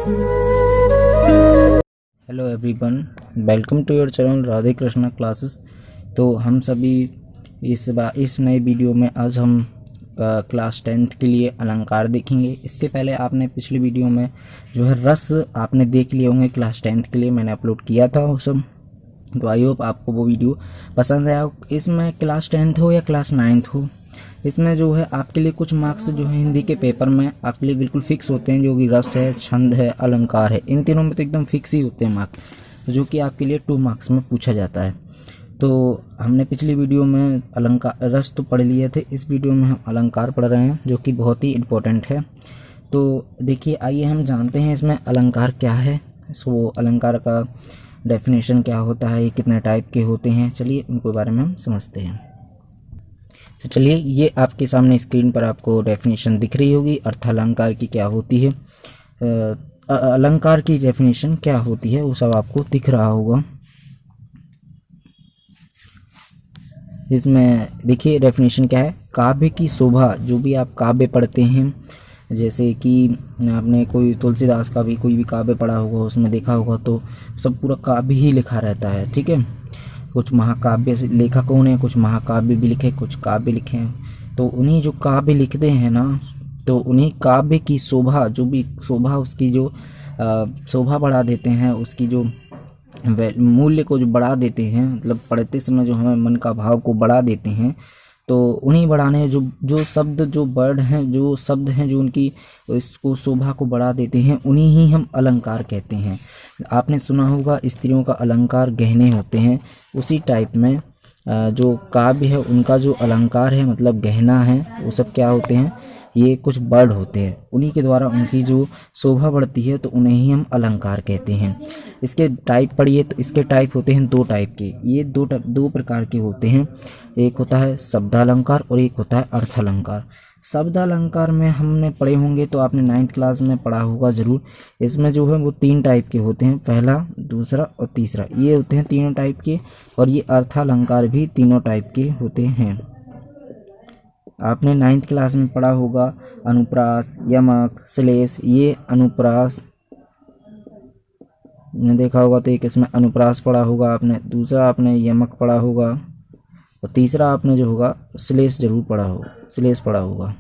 Hello everyone, welcome to your channel Radhe Krishna classes. तो हम सभी इस नए वीडियो में आज हम क्लास 10th के लिए अलंकार देखेंगे। इसके पहले आपने पिछली वीडियो में जो है रस आपने देख लिए होंगे, क्लास 10th के लिए मैंने अपलोड किया था वो सब। तो आई होप आपको वो वीडियो पसंद आया। इसमें क्लास 10th हो या क्लास 9th हो, इसमें जो है आपके लिए कुछ मार्क्स जो है हिंदी के पेपर में आपके लिए बिल्कुल फिक्स होते हैं, जो कि रस है, छंद है, अलंकार है। इन तीनों में तो एकदम फिक्स ही होते हैं मार्क्स, जो कि आपके लिए 2 मार्क्स में पूछा जाता है। तो हमने पिछली वीडियो में अलंकार रस तो पढ़ लिए थे, इस वीडियो में हम अलंकार पढ़ रहे हैं, जो कि बहुत ही इम्पोर्टेंट है। तो देखिए, आइए हम जानते हैं इसमें अलंकार क्या है, सो अलंकार का डेफिनेशन क्या होता है, ये कितने टाइप के होते हैं, चलिए उनके बारे में हम समझते हैं। तो चलिए, ये आपके सामने स्क्रीन पर आपको डेफिनेशन दिख रही होगी, अर्थालंकार की क्या होती है, अलंकार की डेफिनेशन क्या होती है, वो सब आपको दिख रहा होगा। इसमें देखिए डेफिनेशन क्या है। काव्य की शोभा, जो भी आप काव्य पढ़ते हैं, जैसे कि आपने कोई तुलसीदास का भी कोई भी काव्य पढ़ा होगा, उसमें देखा होगा तो सब पूरा काव्य ही लिखा रहता है, ठीक है। कुछ महाकाव्य लेखकों ने कुछ महाकाव्य भी लिखे, कुछ काव्य लिखे हैं। तो उन्हीं जो काव्य लिखते हैं ना, तो उन्हीं काव्य की शोभा, जो भी शोभा उसकी जो शोभा बढ़ा देते हैं, उसकी जो मूल्य को जो बढ़ा देते हैं, मतलब पढ़ते समय जो हमें मन का भाव को बढ़ा देते हैं, तो उन्हीं बढ़ाने जो शब्द, जो वर्ड हैं, जो शब्द हैं, जो उनकी इसको शोभा को बढ़ा देते हैं, उन्हीं ही हम अलंकार कहते हैं। आपने सुना होगा स्त्रियों का अलंकार गहने होते हैं, उसी टाइप में जो काव्य है उनका जो अलंकार है, मतलब गहना है, वो सब क्या होते हैं, ये कुछ वर्ड होते हैं, उन्हीं के द्वारा उनकी जो शोभा बढ़ती है, तो उन्हें ही हम अलंकार कहते हैं। इसके टाइप पढ़िए, तो इसके टाइप होते हैं 2 टाइप के, ये दो प्रकार के होते हैं। एक होता है शब्दालंकार और एक होता है अर्थालंकार। शब्दालंकार में हमने पढ़े होंगे, तो आपने 9th क्लास में पढ़ा होगा ज़रूर। इसमें जो है वो 3 टाइप के होते हैं, पहला, दूसरा और तीसरा, ये होते हैं तीनों टाइप के। और ये अर्थालंकार भी तीनों टाइप के होते हैं। आपने 9th क्लास में पढ़ा होगा अनुप्रास, यमक, श्लेष। ये अनुप्रास ने देखा होगा, तो एक इसमें अनुप्रास पढ़ा होगा आपने, दूसरा आपने यमक पढ़ा होगा, और तीसरा आपने जो होगा श्लेष जरूर पढ़ा होगा, श्लेष पढ़ा होगा।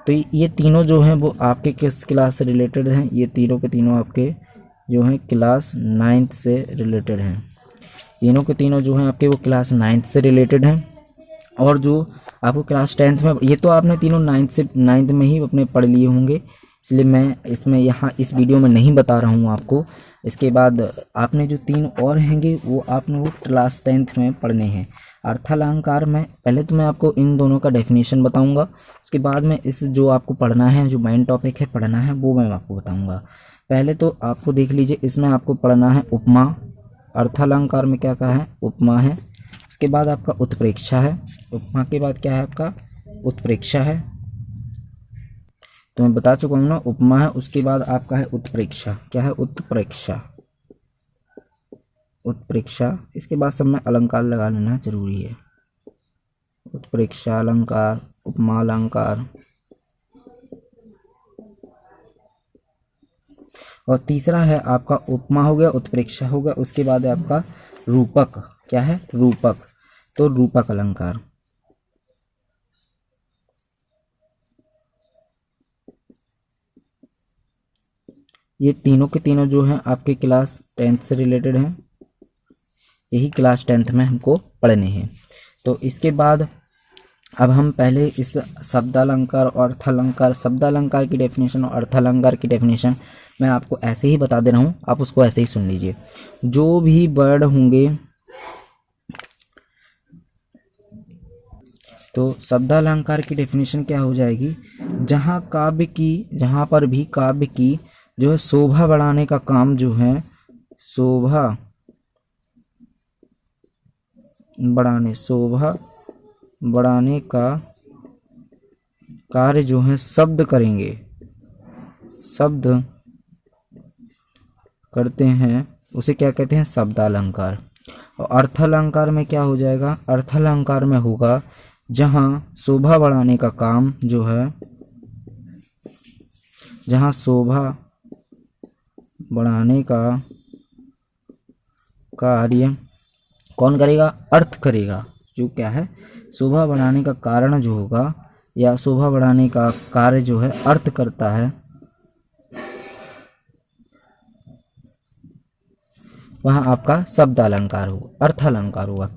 तो ये तीनों जो हैं वो आपके किस क्लास से रिलेटेड हैं, ये तीनों के तीनों आपके जो हैं क्लास 9th से रिलेटेड हैं। तीनों के तीनों जो हैं आपके वो क्लास 9th से रिलेटेड हैं। और जो आपको क्लास 10th में, ये तो आपने तीनों 9th में ही अपने पढ़ लिए होंगे, इसलिए मैं इसमें यहाँ इस वीडियो में नहीं बता रहा हूँ आपको। इसके बाद आपने जो 3 और हैंगे वो आपने वो क्लास 10th में पढ़ने हैं। अर्थालंकार में पहले तो मैं आपको इन दोनों का डेफिनेशन बताऊंगा, उसके बाद में इस जो आपको पढ़ना है, जो मेन टॉपिक है पढ़ना है, वो मैं आपको बताऊंगा। पहले तो आपको देख लीजिए, इसमें आपको पढ़ना है उपमा। अर्थालंकार में क्या कहा है, उपमा है। उसके बाद आपका उत्प्रेक्षा है। उपमा के बाद क्या है आपका, उत्प्रेक्षा है। तो मैं बता चुका हूँ ना, उपमा है, उसके बाद आपका है उत्प्रेक्षा। क्या है, उत्प्रेक्षा, उत्प्रेक्षा। इसके बाद सब में अलंकार लगा लेना जरूरी है। उत्प्रेक्षा अलंकार, उपमा अलंकार। और तीसरा है आपका उपमा हो गया, उत्प्रेक्षा हो गया, उसके बाद है आपका रूपक। क्या है, रूपक। तो रूपक अलंकार। ये तीनों के तीनों जो हैं आपके क्लास 10th से रिलेटेड हैं, यही क्लास 10th में हमको पढ़ने हैं। तो इसके बाद अब हम पहले इस शब्दालंकार और अर्थालंकार, शब्दालंकार की डेफिनेशन और अर्थालंकार की डेफिनेशन मैं आपको ऐसे ही बता दे रहा हूँ, आप उसको ऐसे ही सुन लीजिए। जो भी वर्ड होंगे, तो शब्दालंकार की डेफिनेशन क्या हो जाएगी, जहाँ पर भी काव्य की जो है शोभा बढ़ाने का काम जो है, शोभा बढ़ाने का कार्य जो है शब्द करेंगे, शब्द करते हैं, उसे क्या कहते हैं, शब्दालंकार। और अर्थालंकार में क्या हो जाएगा, अर्थालंकार में होगा जहाँ शोभा बढ़ाने का काम जो है, जहाँ शोभा बढ़ाने का कार्य कौन करेगा? अर्थ करेगा। जो क्या है, शोभा बढ़ाने का कारण जो होगा या शोभा बढ़ाने का कार्य जो है अर्थ करता है, वहाँ आपका शब्द अलंकार होगा, अर्थ अलंकार होगा।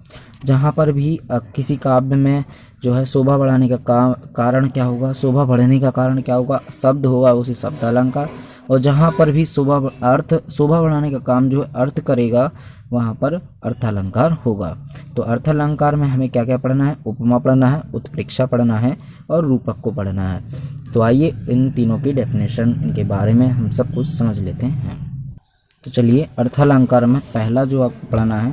जहाँ पर भी किसी काव्य में जो है शोभा बढ़ाने का कारण क्या होगा, शोभा बढ़ाने का कारण क्या होगा, शब्द होगा, उसी शब्द अलंकार। और जहाँ पर भी शोभा बढ़ाने का काम जो है अर्थ करेगा, वहाँ पर अर्थ अलंकार होगा। तो अर्थ अलंकार में हमें क्या क्या पढ़ना है? उपमा पढ़ना है, उत्प्रेक्षा पढ़ना है और रूपक को पढ़ना है। तो आइए इन तीनों की डेफिनेशन, इनके बारे में हम सब कुछ समझ लेते हैं। तो चलिए, अर्थालंकार में पहला जो आपको पढ़ना है,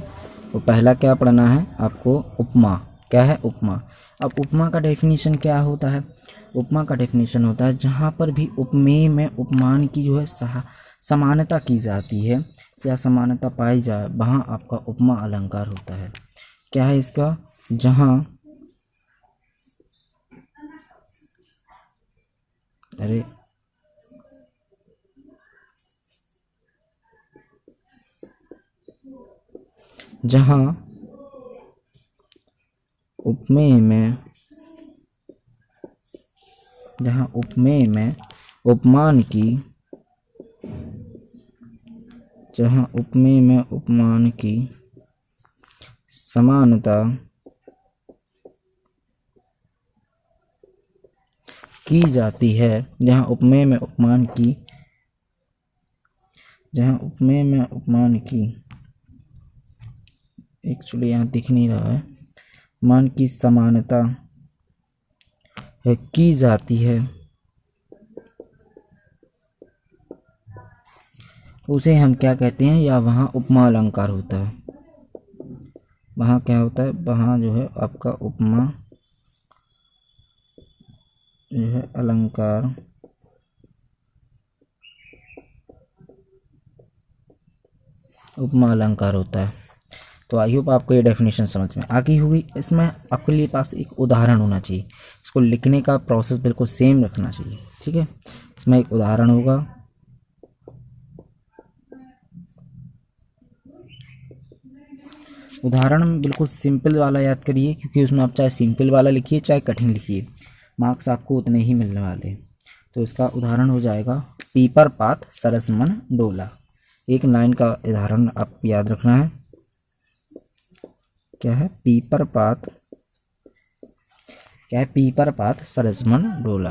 वो पहला क्या पढ़ना है आपको? उपमा। क्या है? उपमा। अब उपमा का डेफिनेशन क्या होता है? उपमा का डेफिनेशन होता है जहाँ पर भी उपमेय में उपमान की जो है समानता की जाती है या समानता पाई जाए, वहाँ आपका उपमा अलंकार होता है। क्या है इसका? जहाँ उपमेय में उपमान की समानता की जाती है, जहाँ उपमेय में उपमान की एक्चुअली यहाँ दिख नहीं रहा है, मान की समानता की जाती है, उसे हम क्या कहते हैं? या वहाँ उपमा अलंकार होता है। वहाँ क्या होता है? वहाँ जो है आपका उपमा जो है अलंकार उपमा अलंकार होता है। तो आई होप आपको ये डेफिनेशन समझ में आ गई होगी। इसमें आपके लिए पास एक उदाहरण होना चाहिए, इसको लिखने का प्रोसेस बिल्कुल सेम रखना चाहिए। ठीक है, इसमें एक उदाहरण होगा। उदाहरण बिल्कुल सिंपल वाला याद करिए, क्योंकि उसमें आप चाहे सिंपल वाला लिखिए चाहे कठिन लिखिए, मार्क्स आपको उतने ही मिलने वाले। तो इसका उदाहरण हो जाएगा पीपर पात सरस मन डोला। एक लाइन का उदाहरण आप याद रखना है। क्या है? पीपर पात। क्या है? पीपर पात सरस मन डोला।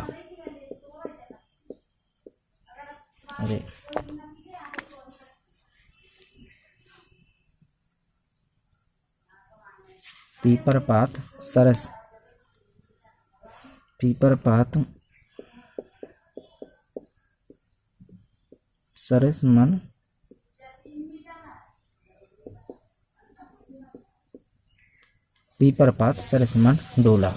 अरे पीपर पात सरस मन पीपर पात सरस मन डोला।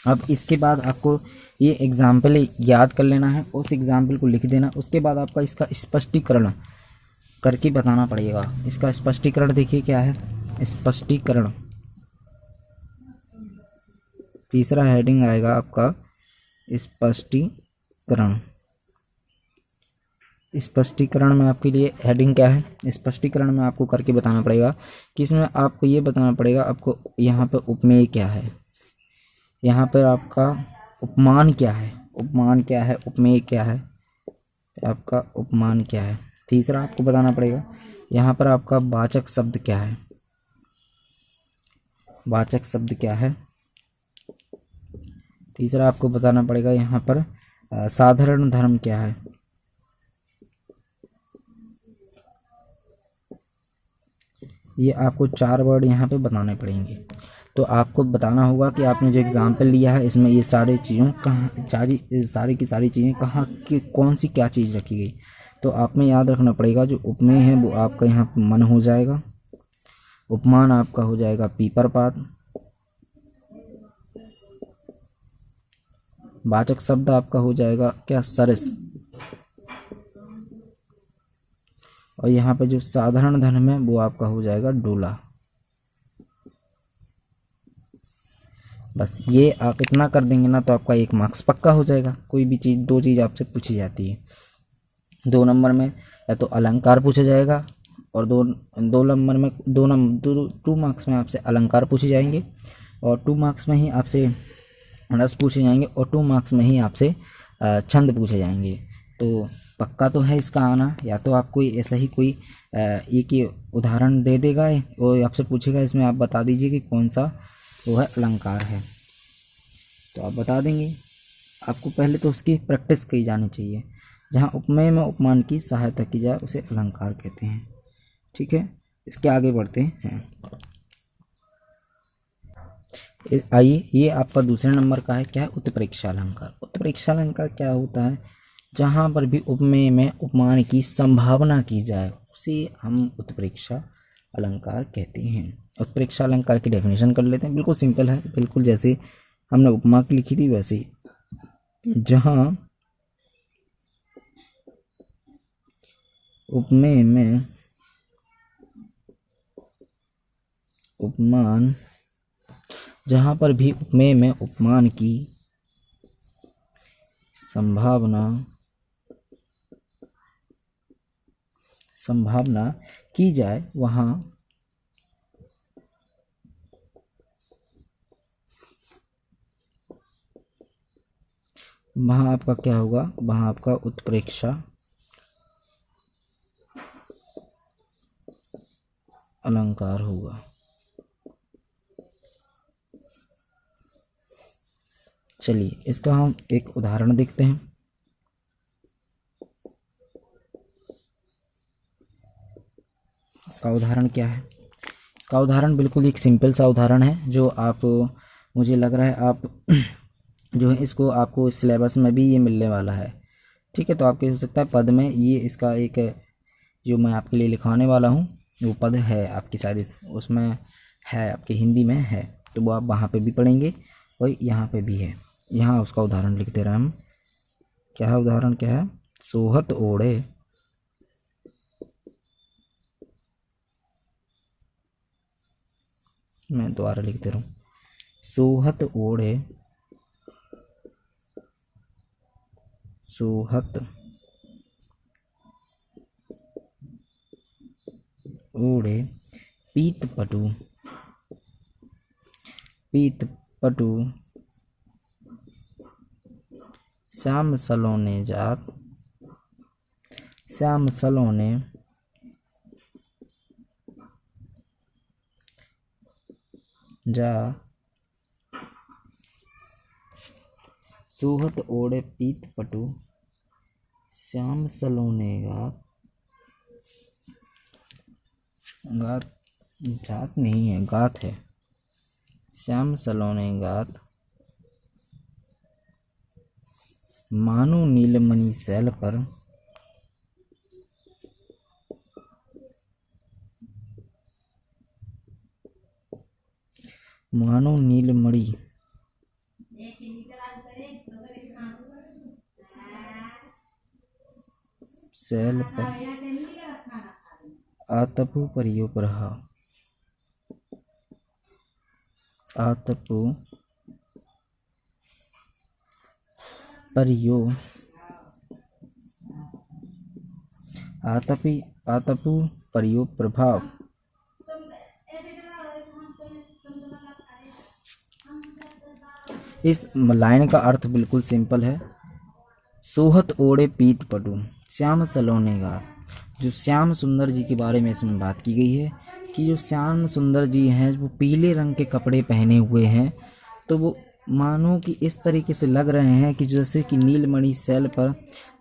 अब इसके बाद आपको ये एग्जाम्पल याद कर लेना है, उस एग्जाम्पल को लिख देना। उसके बाद आपका इसका स्पष्टीकरण करके बताना पड़ेगा। इसका स्पष्टीकरण देखिए क्या है? स्पष्टीकरण, तीसरा हेडिंग आएगा आपका स्पष्टीकरण। स्पष्टीकरण में आपके लिए हेडिंग क्या है? स्पष्टीकरण में आपको करके बताना पड़ेगा कि इसमें आपको ये बताना पड़ेगा आपको यहाँ पे उपमेय क्या है, यहाँ पर आपका उपमान क्या है, उपमेय क्या है, आपका उपमान क्या है। तीसरा आपको बताना पड़ेगा यहाँ पर आपका वाचक शब्द क्या है, तीसरा आपको बताना पड़ेगा यहाँ पर साधारण धर्म क्या है। ये आपको 4 वर्ड यहाँ पे बताने पड़ेंगे। तो आपको बताना होगा कि आपने जो एग्जाम्पल लिया है इसमें ये सारी चीज़ों सारी की सारी चीज़ें कहाँ की कौन सी क्या चीज़ रखी गई। तो आप में याद रखना पड़ेगा जो उपमेय है वो आपका यहाँ पे मन हो जाएगा, उपमान आपका हो जाएगा पीपर पात, वाचक शब्द आपका हो जाएगा क्या? सरस, और यहाँ पे जो साधारण धर्म है वो आपका हो जाएगा डोला। बस ये आप इतना कर देंगे ना तो आपका 1 मार्क्स पक्का हो जाएगा। कोई भी चीज़ 2 चीज़ आपसे पूछी जाती है 2 नंबर में, या तो अलंकार पूछा जाएगा और दो दो नंबर में 2 मार्क्स में आपसे अलंकार पूछे जाएंगे और 2 मार्क्स में ही आपसे रस पूछे जाएंगे और 2 मार्क्स में ही आपसे छंद पूछे जाएंगे। तो पक्का तो है इसका आना, या तो आपको ऐसा ही कोई एक ही उदाहरण दे देगा और आपसे पूछेगा इसमें आप बता दीजिए कि कौन सा वो है अलंकार है, तो आप बता देंगे। आपको पहले तो उसकी प्रैक्टिस की जानी चाहिए। जहाँ उपमेय में उपमान की सहायता की जाए उसे अलंकार कहते हैं। ठीक है, इसके आगे बढ़ते हैं। आइए, ये आपका दूसरे नंबर का है, क्या है? उत्प्रेक्षा अलंकार। उत्प्रेक्षा अलंकार क्या होता है? जहाँ पर भी उपमेय में उपमान की संभावना की जाए उसे हम उत्प्रेक्षा अलंकार कहते हैं। उत्प्रेक्षा अलंकार की डेफिनेशन कर लेते हैं। बिल्कुल सिंपल है, बिल्कुल जैसे हमने उपमा की लिखी थी वैसे ही। जहाँ उपमेय में उपमान, जहाँ पर भी उपमेय में उपमान की संभावना की जाए वहाँ आपका क्या होगा? वहाँ आपका उत्प्रेक्षा अलंकार होगा। चलिए, इसका हम एक उदाहरण देखते हैं। इसका उदाहरण क्या है? इसका उदाहरण बिल्कुल एक सिंपल सा उदाहरण है जो आप, मुझे लग रहा है आप जो है इसको आपको सिलेबस में भी ये मिलने वाला है। ठीक है, तो आपके हो सकता है पद में ये इसका एक जो मैं आपके लिए लिखवाने वाला हूँ वो पद है आपकी शायद उसमें है, आपके हिंदी में है, तो वो आप वहाँ पे भी पढ़ेंगे और यहाँ पे भी है। यहाँ उसका उदाहरण लिख दे रहे हैं हम। क्या है उदाहरण? क्या है? सोहत ओढ़े मैं दोबारा लिख दे रहा हूँ। सोहत ओढ़े पीत पटु श्याम सलोने जात जा सोहत ओढ़े पीत पटु श्याम सलोने गात जात नहीं है, गात है। श्याम सलोने गात मानो नीलमणि शैल पर मानो नीलमणि शैल पर आतपु परियो प्रहा आतपु परियो प्रभाव। इस लाइन का अर्थ बिल्कुल सिंपल है। सोहत ओढ़े पीत पटु श्याम सलोने गात। जो श्याम सुंदर जी के बारे में इसमें बात की गई है कि जो श्याम सुंदर जी हैं वो पीले रंग के कपड़े पहने हुए हैं, तो वो मानो कि इस तरीके से लग रहे हैं कि जैसे कि नीलमणि शैल पर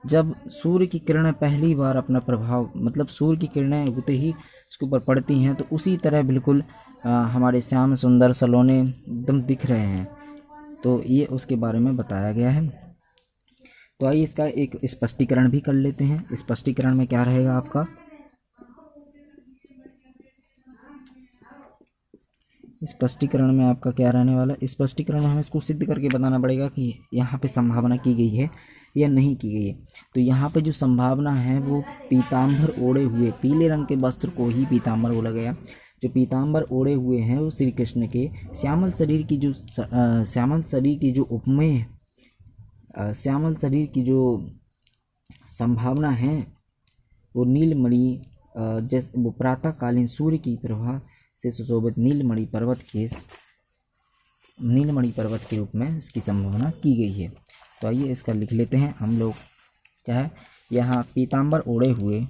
जब सूर्य की किरणें पहली बार अपना प्रभाव, मतलब सूर्य की किरणें उगते ही उसके ऊपर पड़ती हैं, तो उसी तरह बिल्कुल हमारे श्याम सुंदर सलोने एकदम दिख रहे हैं। तो ये उसके बारे में बताया गया है। तो आइए इसका एक स्पष्टीकरण भी कर लेते हैं। स्पष्टीकरण में क्या रहेगा आपका? स्पष्टीकरण में आपका क्या रहने वाला है? स्पष्टीकरण में हमें इसको सिद्ध करके बताना पड़ेगा कि यहाँ पे संभावना की गई है या नहीं की गई है। तो यहाँ पे जो संभावना है वो पीताम्बर ओढ़े हुए, पीले रंग के वस्त्र को ही पीताम्बर बोला गया। जो पीताम्बर ओढ़े हुए हैं वो श्री कृष्ण के श्यामल शरीर की जो उपमेय श्यामल शरीर की जो संभावना है वो नीलमणि जैसे वो प्रातःकालीन सूर्य की प्रभा से सुशोभित नीलमणि पर्वत के रूप में इसकी संभावना की गई है। तो आइए इसका लिख लेते हैं हम लोग। क्या है, यहाँ पीताम्बर ओढ़े हुए,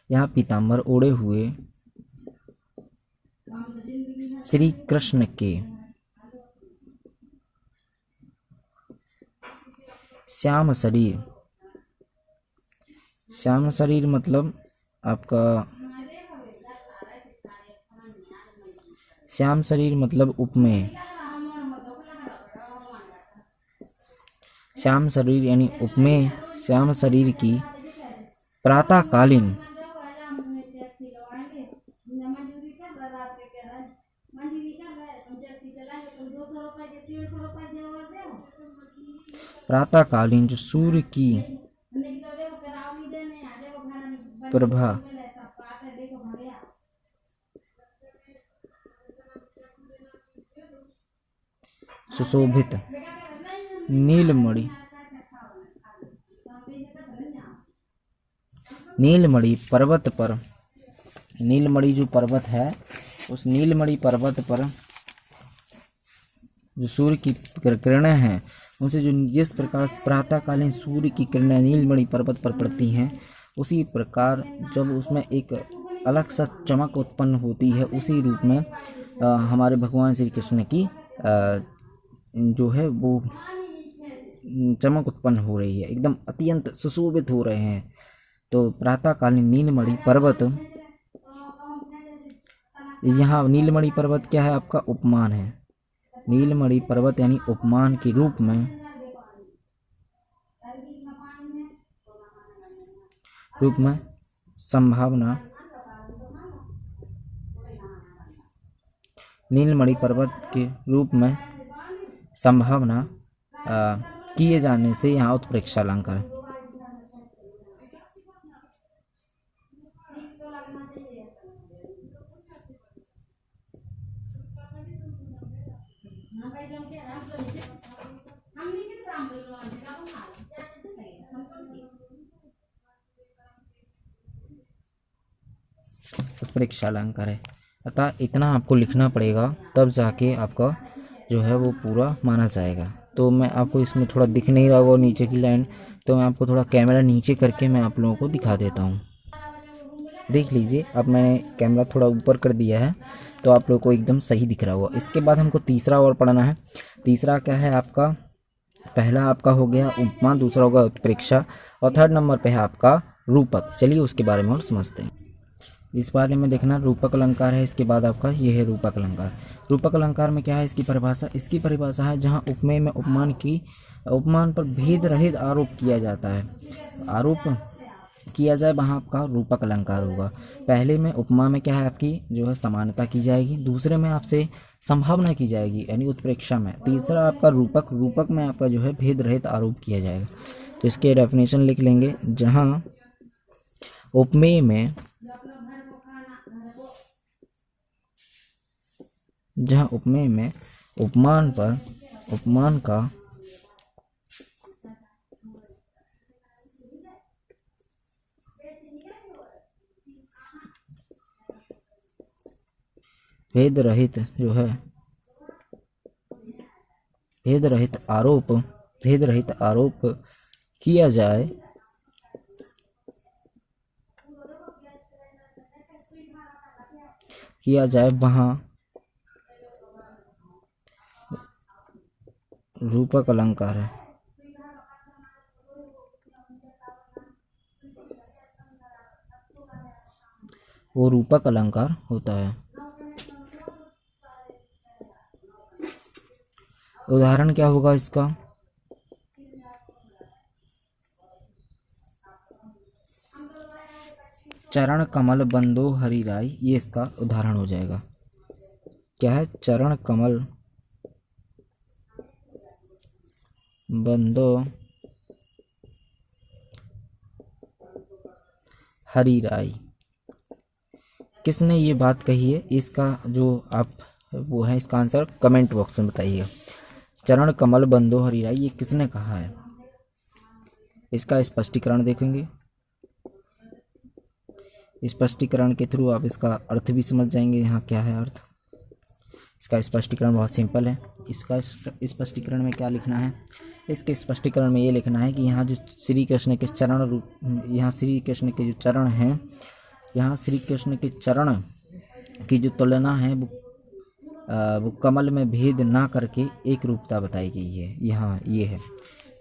यहाँ पीताम्बर ओढ़े हुए श्री कृष्ण के श्याम शरीर मतलब आपका श्याम शरीर मतलब उपमेय, श्याम शरीर यानी उपमेय श्याम शरीर की प्रातःकालीन जो सूर्य की प्रभा सुशोभित नीलमणि पर्वत पर, नीलमणि जो पर्वत है उस नीलमणि पर्वत पर जो सूर्य की किरणें हैं उनसे जो जिस प्रकार प्रातःकालीन सूर्य की किरणें नीलमणि पर्वत पर पड़ती हैं, उसी प्रकार जब उसमें एक अलग सा चमक उत्पन्न होती है, उसी रूप में हमारे भगवान श्री कृष्ण की जो है वो चमक उत्पन्न हो रही है, एकदम अत्यंत सुशोभित हो रहे हैं। तो प्रातःकालीन नीलमणि पर्वत, यहाँ नीलमणि पर्वत क्या है, आपका उपमान है। नीलमणि पर्वत यानी उपमान के रूप में संभावना, नीलमणि पर्वत के रूप में संभावना किए जाने से यहाँ उत्प्रेक्षा अलंकार। उत्प्रेक्षा अलंकार है, अतः इतना आपको लिखना पड़ेगा, तब जाके आपका जो है वो पूरा माना जाएगा। तो मैं आपको इसमें थोड़ा दिख नहीं रहा होगा नीचे की लाइन, तो मैं आपको थोड़ा कैमरा नीचे करके मैं आप लोगों को दिखा देता हूँ। देख लीजिए, अब मैंने कैमरा थोड़ा ऊपर कर दिया है तो आप लोगों को एकदम सही दिख रहा होगा। इसके बाद हमको तीसरा और पढ़ना है। तीसरा क्या है आपका, पहला आपका हो गया उपमा, दूसरा होगा उत्प्रेक्षा और थर्ड नंबर पे है आपका रूपक। चलिए उसके बारे में और समझते हैं। इस बारे में देखना, रूपक अलंकार है, इसके बाद आपका ये है रूपक अलंकार। रूपक अलंकार में क्या है इसकी परिभाषा है जहाँ उपमेय में उपमान पर भेद रहित आरोप किया जाता है, आरोप किया जाए, वहाँ आपका रूपक अलंकार होगा। पहले में उपमा में क्या है आपकी जो है समानता की जाएगी, दूसरे में आपसे संभावना की जाएगी यानी उत्प्रेक्षा में, तीसरा आपका रूपक में आपका जो है भेद रहित आरोप किया जाएगा। तो इसके डेफिनेशन लिख लेंगे, जहाँ उपमेय में उपमान का भेद रहित आरोप किया जाए, वहाँ रूपक अलंकार है। वो रूपक अलंकार होता है। उदाहरण क्या होगा इसका, चरण कमल बंदो हरि राय, ये इसका उदाहरण हो जाएगा। क्या है, चरण कमल बंदो हरि राय, किसने ये बात कही है, इसका जो आप वो है इसका आंसर कमेंट बॉक्स में बताइएगा। चरण कमल बंदो हरिराई, ये किसने कहा है? इसका स्पष्टीकरण देखेंगे। स्पष्टीकरण के थ्रू आप इसका अर्थ भी समझ जाएंगे, यहाँ क्या है अर्थ। इसका स्पष्टीकरण बहुत सिंपल है। इसका स्पष्टीकरण में क्या लिखना है? इसके स्पष्टीकरण में ये लिखना है कि यहाँ जो श्री कृष्ण के चरण रूप, यहाँ श्री कृष्ण के जो चरण हैं, यहाँ श्री कृष्ण के चरण की जो तुलना है वो कमल में भेद ना करके एक रूपता बताई गई है। यहाँ ये है,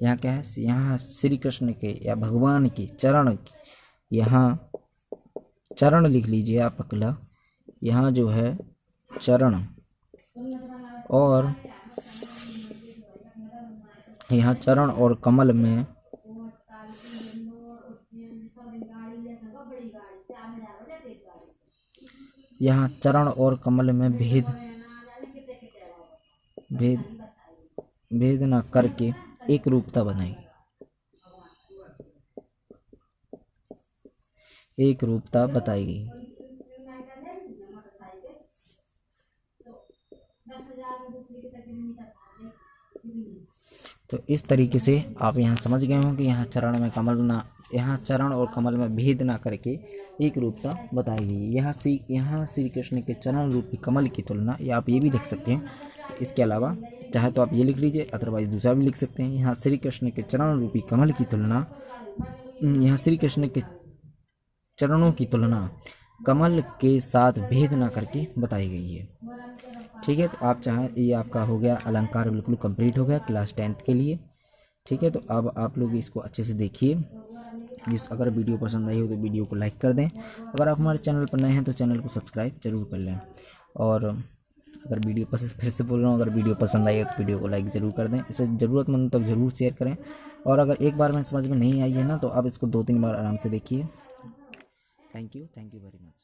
यहाँ क्या है, यहाँ श्री कृष्ण के या भगवान के चरण, यहाँ चरण लिख लीजिए आप अकेला। यहाँ जो है चरण और यहाँ चरण और कमल में यहाँ चरण और कमल में भेद ना करके एक रूपता बनाई, एक रूपता बताई गई। तो इस तरीके से आप यहाँ समझ गए हों कि यहाँ चरण में कमल ना, यहाँ चरण और कमल में भेद ना करके एक रूपता बताई गई। यहाँ श्री कृष्ण के चरण रूपी कमल की तुलना, या आप ये भी देख सकते हैं, इसके अलावा चाहे तो आप ये लिख लीजिए, अदरवाइज दूसरा भी लिख सकते हैं। यहाँ श्री कृष्ण के चरण रूपी कमल की तुलना, यहाँ श्री कृष्ण के चरणों की तुलना कमल के साथ भेद ना करके बताई गई है। ठीक है, तो आप चाहें, ये आपका हो गया अलंकार, बिल्कुल कंप्लीट हो गया क्लास 10th के लिए। ठीक है, तो अब आप लोग इसको अच्छे से देखिए। अगर वीडियो पसंद आई हो तो वीडियो को लाइक कर दें। अगर आप हमारे चैनल पर नए हैं तो चैनल को सब्सक्राइब जरूर कर लें। और अगर वीडियो पसंद, फिर से बोल रहा हूँ, अगर वीडियो पसंद आई है तो वीडियो को लाइक ज़रूर कर दें। इसे ज़रूरतमंद तक ज़रूर शेयर करें। और अगर एक बार में समझ में नहीं आई है ना, तो आप इसको 2-3 बार आराम से देखिए। Thank you very much.